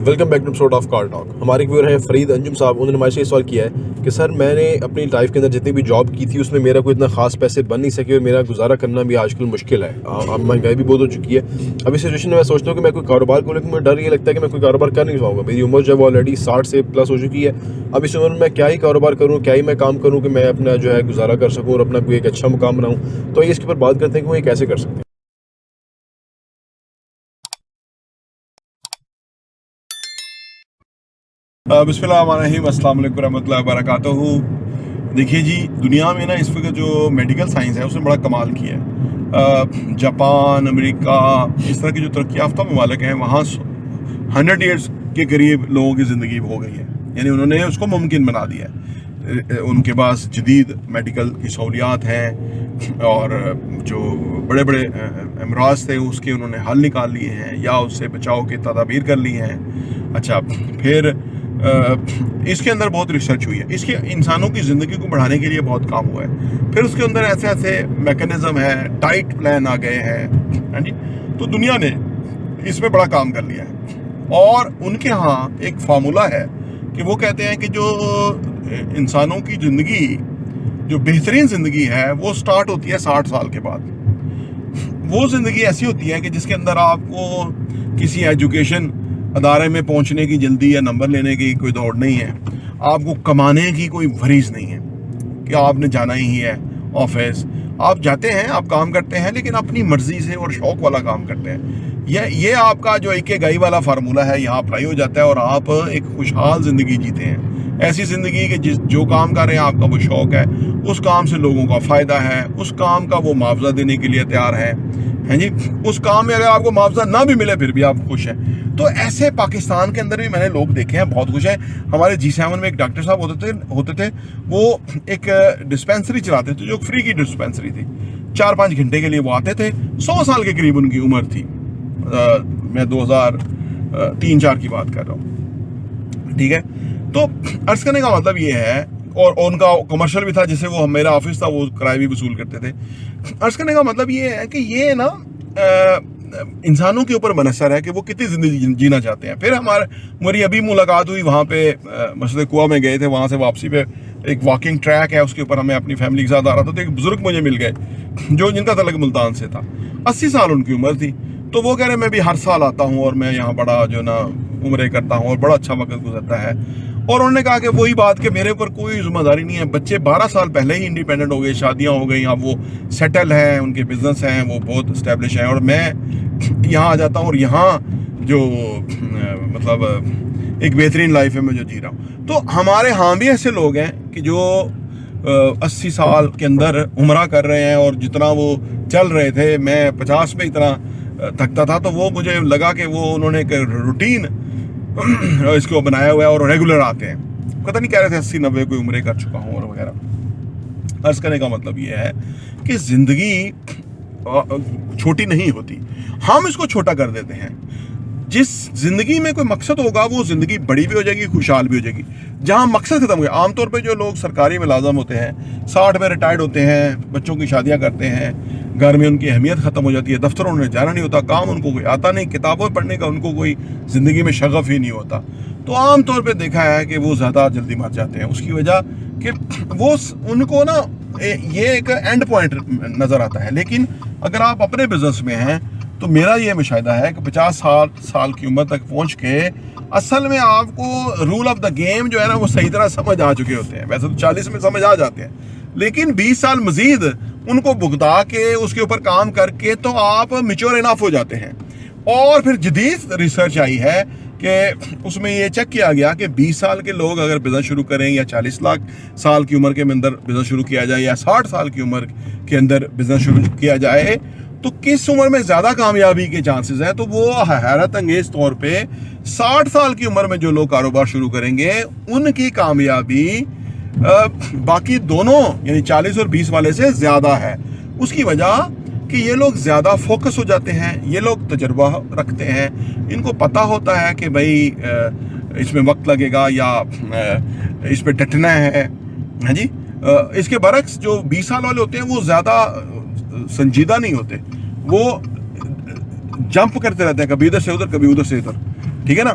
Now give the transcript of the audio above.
Welcome back to sort of car talk. ہمارے ایک ویور ہیں فرید انجم صاحب. انہوں نے ہمارے سے یہ سوال کیا ہے کہ سر میں نے اپنی لائف کے اندر جتنی بھی جاب کی تھی اس میں میرا کوئی اتنا خاص پیسے بن نہیں سکے اور میرا گزارا کرنا بھی آج کل مشکل ہے. اب مہنگائی بھی بہت ہو چکی ہے. اب اس سچویشن میں میں سوچتا ہوں کہ میں کوئی کاروبار کو لیکن مجھے ڈر یہ لگتا ہے کہ میں کوئی کاروبار کر نہیں پاؤں گا. میری عمر جو ہے وہ آلریڈی 60 سے پلس ہو چکی ہے. اب اس عمر میں کیا ہی کاروبار کروں, کیا ہی میں کام کروں کہ میں اپنا جو ہے گزارا کر سکوں اور اپنا کوئی ایک اچھا مقام بناؤں. تو اس کے اوپر بات کرتے ہیں کہ وہ یہ کیسے کر سکتے ہیں. بسم اللہ الرحمن الرحیم. السلام علیکم ورحمۃ اللہ وبرکاتہ. دیکھیے جی, دنیا میں نا اس وقت جو میڈیکل سائنس ہے اس نے بڑا کمال کیا ہے. جاپان, امریکہ, اس طرح کی جو ترقی یافتہ ممالک ہیں وہاں 100 ایئرس کے قریب لوگوں کی زندگی ہو گئی ہے. یعنی انہوں نے اس کو ممکن بنا دیا ہے. ان کے پاس جدید میڈیکل کی سہولیات ہیں اور جو بڑے بڑے امراض تھے اس کے انہوں نے حل نکال لیے ہیں یا اس سے بچاؤ کی تدابیر کر لی ہیں. اچھا, پھر اس کے اندر بہت ریسرچ ہوئی ہے, اس کے انسانوں کی زندگی کو بڑھانے کے لیے بہت کام ہوا ہے. پھر اس کے اندر ایسے ایسے میکانزم ہے, ڈائٹ پلان آ گئے ہیں. ہاں جی, تو دنیا نے اس میں بڑا کام کر لیا ہے. اور ان کے ہاں ایک فارمولا ہے کہ وہ کہتے ہیں کہ جو انسانوں کی زندگی, جو بہترین زندگی ہے وہ سٹارٹ ہوتی ہے 60 سال کے بعد. وہ زندگی ایسی ہوتی ہے کہ جس کے اندر آپ کو کسی ایجوکیشن ادارے میں پہنچنے کی جلدی یا نمبر لینے کی کوئی دوڑ نہیں ہے. آپ کو کمانے کی کوئی ورز نہیں ہے کہ آپ نے جانا ہی ہے آفس. آپ جاتے ہیں, آپ کام کرتے ہیں لیکن اپنی مرضی سے اور شوق والا کام کرتے ہیں. یہ آپ کا جو ایک گائی والا فارمولہ ہے یہاں اپلائی ہو جاتا ہے اور آپ ایک خوشحال زندگی جیتے ہیں. ایسی زندگی کہ جو کام کر رہے ہیں آپ کا وہ شوق ہے, اس کام سے لوگوں کا فائدہ ہے, اس کام کا وہ معاوضہ دینے کے لیے تیار ہے. ہیں جی, اس کام میں اگر آپ کو معاوضہ نہ بھی ملے پھر بھی آپ خوش ہیں. تو ایسے پاکستان کے اندر بھی میں نے لوگ دیکھے ہیں بہت خوش ہیں. ہمارے G7 میں ایک ڈاکٹر صاحب ہوتے تھے, وہ ایک ڈسپینسری چلاتے تھے جو فری کی ڈسپینسری تھی. 4-5 گھنٹے کے لیے وہ آتے تھے. 100 سال کے قریب ان کی عمر تھی. میں 2003-4 کی بات کر رہا ہوں. ٹھیک ہے, تو عرض کرنے کا مطلب یہ ہے, اور ان کا کمرشل بھی تھا جسے وہ میرا آفس تھا, وہ کرایہ بھی وصول کرتے تھے. عرض کرنے کا مطلب یہ ہے کہ یہ نا انسانوں کے اوپر منحصر ہے کہ وہ کتنی زندگی جینا چاہتے ہیں. پھر ہماری ابھی ملاقات ہوئی, وہاں پہ مسجد کنواں میں گئے تھے, وہاں سے واپسی پہ ایک واکنگ ٹریک ہے اس کے اوپر ہمیں اپنی فیملی کے ساتھ آ رہا تھا. تو ایک بزرگ مجھے مل گئے جن کا تعلق ملتان سے تھا. 80 سال ان کی عمر تھی. تو وہ کہہ رہے میں بھی ہر سال آتا ہوں اور میں یہاں بڑا جو نا عمرے کرتا ہوں اور بڑا اچھا وقت گزرتا ہے. اور انہوں نے کہا کہ وہی بات کہ میرے اوپر کوئی ذمہ داری نہیں ہے. بچے 12 سال پہلے ہی انڈیپینڈنٹ ہو گئے, شادیاں ہو گئی, اب وہ سیٹل ہیں, ان کے بزنس ہیں, وہ بہت اسٹیبلش ہیں, اور میں یہاں آ جاتا ہوں اور یہاں جو مطلب ایک بہترین لائف ہے میں جو جی رہا ہوں. تو ہمارے ہاں بھی ایسے لوگ ہیں کہ جو 80 سال کے اندر عمرہ کر رہے ہیں, اور جتنا وہ چل رہے تھے, میں 50 میں اتنا تھکتا تھا. تو وہ مجھے لگا کہ وہ انہوں نے ایک روٹین اس کو بنایا ہوا ہے اور ریگولر آتے ہیں. پتہ نہیں کہہ رہے تھے 80-90 کوئی عمرے کر چکا ہوں اور وغیرہ. عرض کرنے کا مطلب یہ ہے کہ زندگی چھوٹی نہیں ہوتی, ہم اس کو چھوٹا کر دیتے ہیں. جس زندگی میں کوئی مقصد ہوگا وہ زندگی بڑی بھی ہو جائے گی, خوشحال بھی ہو جائے گی. جہاں مقصد ختم ہو گیا, عام طور پہ جو لوگ سرکاری ملازم ہوتے ہیں 60 میں ریٹائرڈ ہوتے ہیں, بچوں کی شادیاں کرتے ہیں, گھر میں ان کی اہمیت ختم ہو جاتی ہے, دفتروں میں جانا نہیں ہوتا, کام ان کو کوئی آتا نہیں, کتابیں پڑھنے کا ان کو کوئی زندگی میں شغف ہی نہیں ہوتا. تو عام طور پہ دیکھا ہے کہ وہ زیادہ جلدی مر جاتے ہیں. اس کی وجہ کہ وہ ان کو نا یہ ایک اینڈ پوائنٹ نظر آتا ہے. لیکن اگر آپ اپنے بزنس میں ہیں تو میرا یہ مشاہدہ ہے کہ 50 سال کی عمر تک پہنچ کے اصل میں آپ کو رول آف دا گیم جو ہے نا وہ صحیح طرح سمجھ آ چکے ہوتے ہیں. ویسے تو 40 میں سمجھ آ جاتے ہیں, لیکن 20 سال مزید ان کو بھگتا کے اس کے اوپر کام کر کے تو آپ میچور انف ہو جاتے ہیں. اور پھر جدید ریسرچ آئی ہے کہ اس میں یہ چیک کیا گیا کہ 20 سال کے لوگ اگر بزنس شروع کریں, یا 40 لاکھ سال کی عمر کے اندر بزنس شروع کیا جائے, یا 60 سال کی عمر کے اندر بزنس شروع کیا جائے, تو کس عمر میں زیادہ کامیابی کے چانسز ہیں. تو وہ حیرت انگیز طور پہ 60 سال کی عمر میں جو لوگ کاروبار شروع کریں گے ان کی کامیابی باقی دونوں یعنی 40 اور 20 والے سے زیادہ ہے. اس کی وجہ کہ یہ لوگ زیادہ فوکس ہو جاتے ہیں, یہ لوگ تجربہ رکھتے ہیں, ان کو پتہ ہوتا ہے کہ بھائی اس میں وقت لگے گا یا اس پہ ڈٹنا ہے. ہاں جی, اس کے برعکس جو 20 سال والے ہوتے ہیں وہ زیادہ سنجیدہ نہیں ہوتے, وہ جمپ کرتے رہتے ہیں, کبھی ادھر سے ادھر کبھی ادھر سے ادھر. ٹھیک ہے نا.